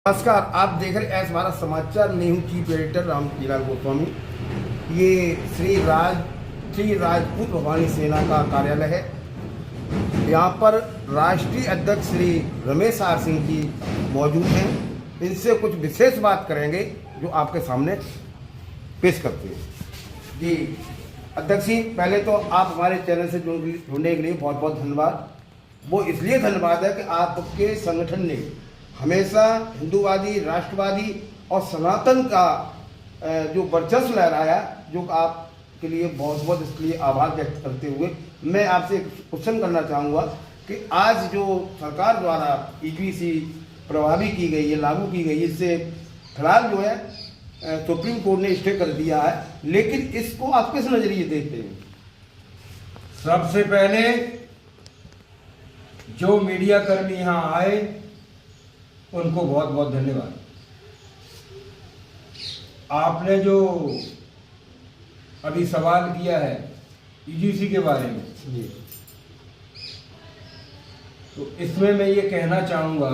नमस्कार, आप देख रहे एस भारत समाचार। मैं हूँ चीफ एडिटर रामजीलाल गोस्वामी। ये श्री राजपूत भवानी सेना का कार्यालय है। यहाँ पर राष्ट्रीय अध्यक्ष श्री रमेश आर सिंह जी मौजूद हैं। इनसे कुछ विशेष बात करेंगे जो आपके सामने पेश करते हैं। जी अध्यक्ष जी, पहले तो आप हमारे चैनल से जुड़ने के लिए बहुत बहुत धन्यवाद। वो इसलिए धन्यवाद है कि आपके संगठन ने हमेशा हिंदूवादी, राष्ट्रवादी और सनातन का जो वर्चस्व लहराया, जो आपके लिए बहुत बहुत इसलिए आभार व्यक्त करते हुए मैं आपसे एक क्वेश्चन करना चाहूँगा कि आज जो सरकार द्वारा ईवीसी प्रभावी की गई है, लागू की गई है, इससे फिलहाल जो है सुप्रीम कोर्ट ने स्टे कर दिया है, लेकिन इसको आप किस नज़रिए देखते हैं? सबसे पहले जो मीडिया कर्मी यहाँ आए उनको बहुत बहुत धन्यवाद। आपने जो अभी सवाल किया है ईजीसी के बारे में, जी, तो इसमें मैं ये कहना चाहूँगा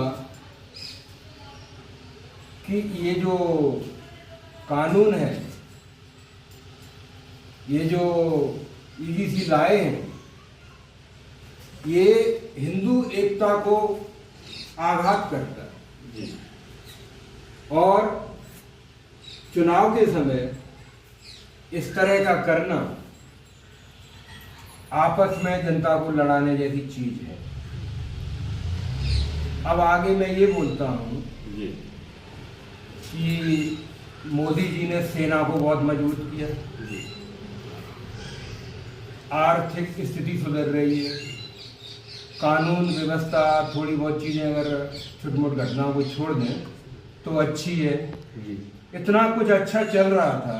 कि ये जो कानून है, ये जो ईजीसी लाए हैं, ये हिंदू एकता को आघात करता है। और चुनाव के समय इस तरह का करना आपस में जनता को लड़ाने जैसी चीज है। अब आगे मैं ये बोलता हूं कि मोदी जी ने सेना को बहुत मजबूत किया, आर्थिक स्थिति सुधर रही है, कानून व्यवस्था, थोड़ी बहुत चीज़ें अगर छोटी मोटी घटनाओं को छोड़ दें तो अच्छी है। इतना कुछ अच्छा चल रहा था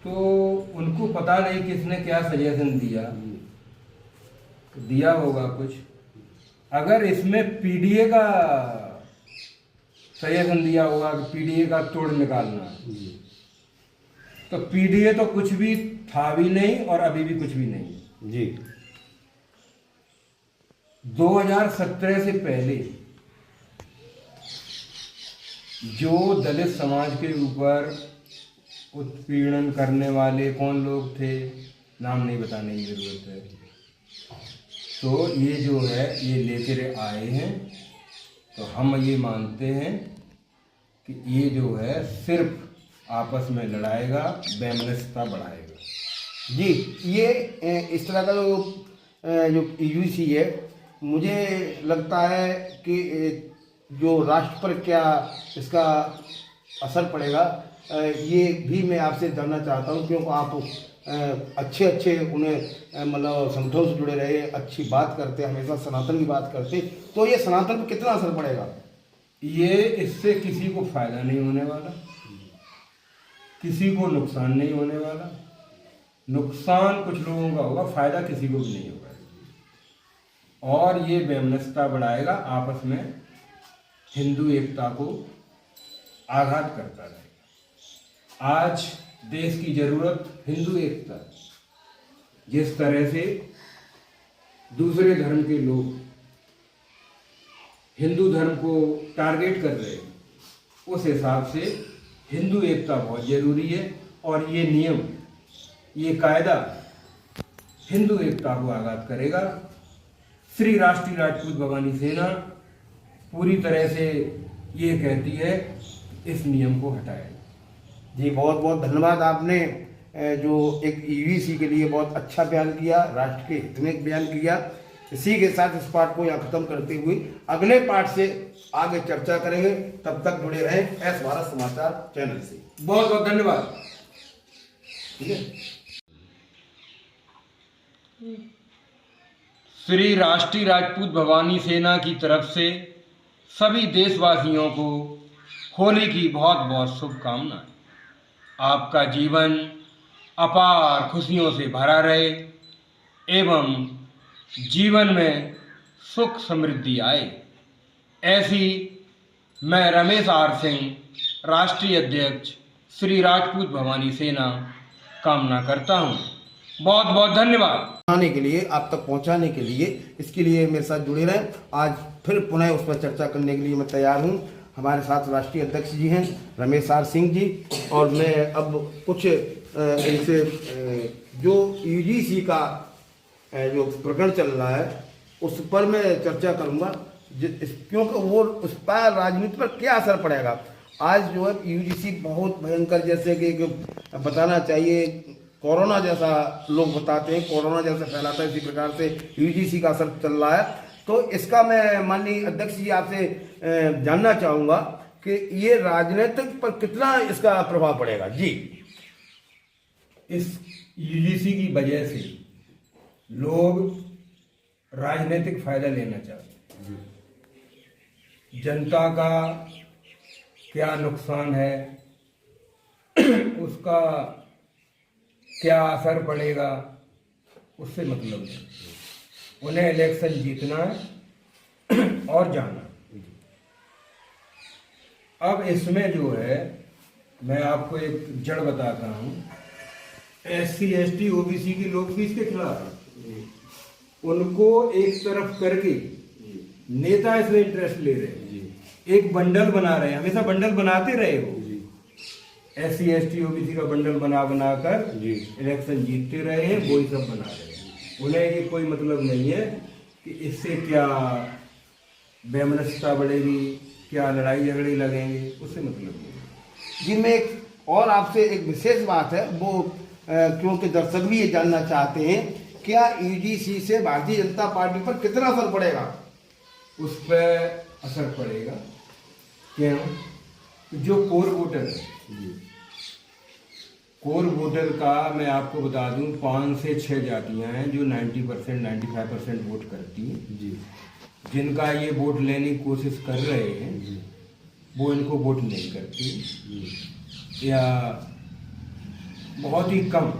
तो उनको पता नहीं किसने क्या सजेशन दिया होगा कुछ। अगर इसमें पीडीए का सजेशन दिया होगा कि पीडीए का तोड़ निकालना, तो पीडीए तो कुछ भी था भी नहीं और अभी भी कुछ भी नहीं जी। 2017 से पहले जो दलित समाज के ऊपर उत्पीड़न करने वाले कौन लोग थे, नाम नहीं बताने की जरूरत है, तो ये जो है ये लेकर आए हैं। तो हम ये मानते हैं कि ये जो है सिर्फ आपस में लड़ाएगा, वैमनस्यता बढ़ाएगा। जी, ये इस तरह का जो ईवीसी है, मुझे लगता है कि जो राष्ट्र पर क्या इसका असर पड़ेगा, ये भी मैं आपसे जानना चाहता हूँ, क्योंकि आप अच्छे उन्हें मतलब संगठनों से जुड़े रहे, अच्छी बात करते, हमेशा सनातन की बात करते, तो ये सनातन पर कितना असर पड़ेगा? ये इससे किसी को फायदा नहीं होने वाला, किसी को नुकसान नहीं होने वाला। नुकसान कुछ लोगों का होगा, फायदा किसी को भी नहीं होगा। और ये वैमनस्यता बढ़ाएगा, आपस में हिंदू एकता को आघात करता रहेगा। आज देश की जरूरत हिंदू एकता। जिस तरह से दूसरे धर्म के लोग हिंदू धर्म को टारगेट कर रहे हैं, उस हिसाब से हिंदू एकता बहुत जरूरी है। और ये नियम, ये कायदा हिंदू एकता को आघात करेगा। श्री राष्ट्रीय राजपूत भवानी सेना पूरी तरह से ये कहती है इस नियम को हटाएं। जी, बहुत बहुत धन्यवाद। आपने जो एक ईवीसी के लिए बहुत अच्छा बयान किया, राष्ट्र के हित में बयान किया। इसी के साथ इस पार्ट को यहाँ खत्म करते हुए अगले पार्ट से आगे चर्चा करेंगे। तब तक जुड़े रहें एस भारत समाचार चैनल से। बहुत बहुत धन्यवाद। ठीक है। श्री राष्ट्रीय राजपूत भवानी सेना की तरफ से सभी देशवासियों को होली की बहुत बहुत शुभकामनाएं। आपका जीवन अपार खुशियों से भरा रहे एवं जीवन में सुख समृद्धि आए, ऐसी मैं रमेश आर सिंह, राष्ट्रीय अध्यक्ष श्री राजपूत भवानी सेना, कामना करता हूँ। बहुत बहुत धन्यवाद। आने के लिए, आप तक पहुंचाने के लिए, इसके लिए मेरे साथ जुड़े रहें। आज फिर पुनः उस पर चर्चा करने के लिए मैं तैयार हूं। हमारे साथ राष्ट्रीय अध्यक्ष जी हैं रमेश आर सिंह जी, और मैं अब कुछ इनसे जो यूजीसी का जो प्रकरण चल रहा है उस पर मैं चर्चा करूंगा, क्योंकि वो उस पर राजनीति पर क्या असर पड़ेगा। आज जो है यूजीसी बहुत भयंकर, जैसे कि बताना चाहिए कोरोना जैसा लोग बताते हैं, कोरोना जैसा फैलाता है, इसी प्रकार से यूजीसी का असर चल रहा है। तो इसका मैं माननीय अध्यक्ष जी आपसे जानना चाहूँगा कि ये राजनीतिक पर कितना इसका प्रभाव पड़ेगा जी। इस यूजीसी की वजह से लोग राजनीतिक फायदा लेना चाहते हैं। जनता का क्या नुकसान है, उसका क्या असर पड़ेगा, उससे मतलब नहीं। उन्हें इलेक्शन जीतना है और जाना। अब इसमें जो है, मैं आपको एक जड़ बताता हूँ। SC ST OBC की लोग भी इसके खिलाफ हैं। उनको एक तरफ करके नेता इसमें इंटरेस्ट ले रहे हैं, एक बंडल बना रहे हैं, हमेशा बंडल बनाते रहे वो। SC ST OBC का बंडल बनाकर इलेक्शन जीतते रहे हैं, वही सब बना रहे हैं। उन्हें ये कोई मतलब नहीं है कि इससे क्या वैमनस्यता बढ़ेगी, क्या लड़ाई झगड़े लगेंगे, उससे मतलब नहीं। जिनमें एक और आपसे एक विशेष बात है, वो क्योंकि दर्शक भी ये जानना चाहते हैं, क्या यूजीसी से भारतीय जनता पार्टी पर कितना असर पड़ेगा? उस पर असर पड़ेगा। क्यों? जो कोर वोटर है, कोर वोटर का मैं आपको बता दूं 5 से 6 जातियां हैं जो 90% 95% वोट करती हैं जी। जिनका ये वोट लेने की कोशिश कर रहे हैं जी, वो इनको वोट नहीं करती, या बहुत ही कम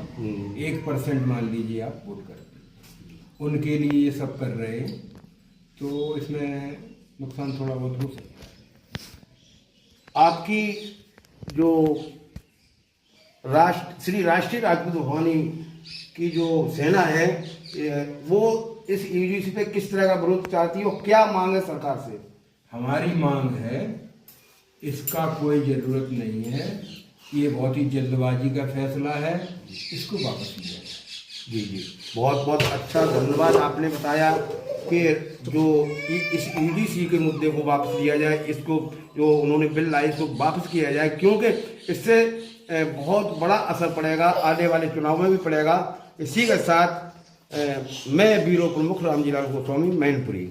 1% मान लीजिए आप वोट करते। उनके लिए ये सब कर रहे हैं, तो इसमें नुकसान थोड़ा बहुत हो सकता है। आपकी जो श्री राष्ट्रीय राजपूत भवानी की जो सेना है, वो इस यूजीसी पे किस तरह का विरोध चाहती है और क्या मांग है सरकार से? हमारी मांग है, इसका कोई ज़रूरत नहीं है, ये बहुत ही जल्दबाजी का फैसला है, इसको वापस लिया जाए। जी जी, बहुत बहुत अच्छा, धन्यवाद। आपने बताया कि जो इस यूजीसी के मुद्दे को वापस लिया जाए, इसको जो उन्होंने बिल लाई इसको वापस किया जाए, क्योंकि इससे बहुत बड़ा असर पड़ेगा, आने वाले चुनाव में भी पड़ेगा। इसी के साथ मैं ब्यूरो प्रमुख रामजी लाल गोस्वामी, मैनपुरी।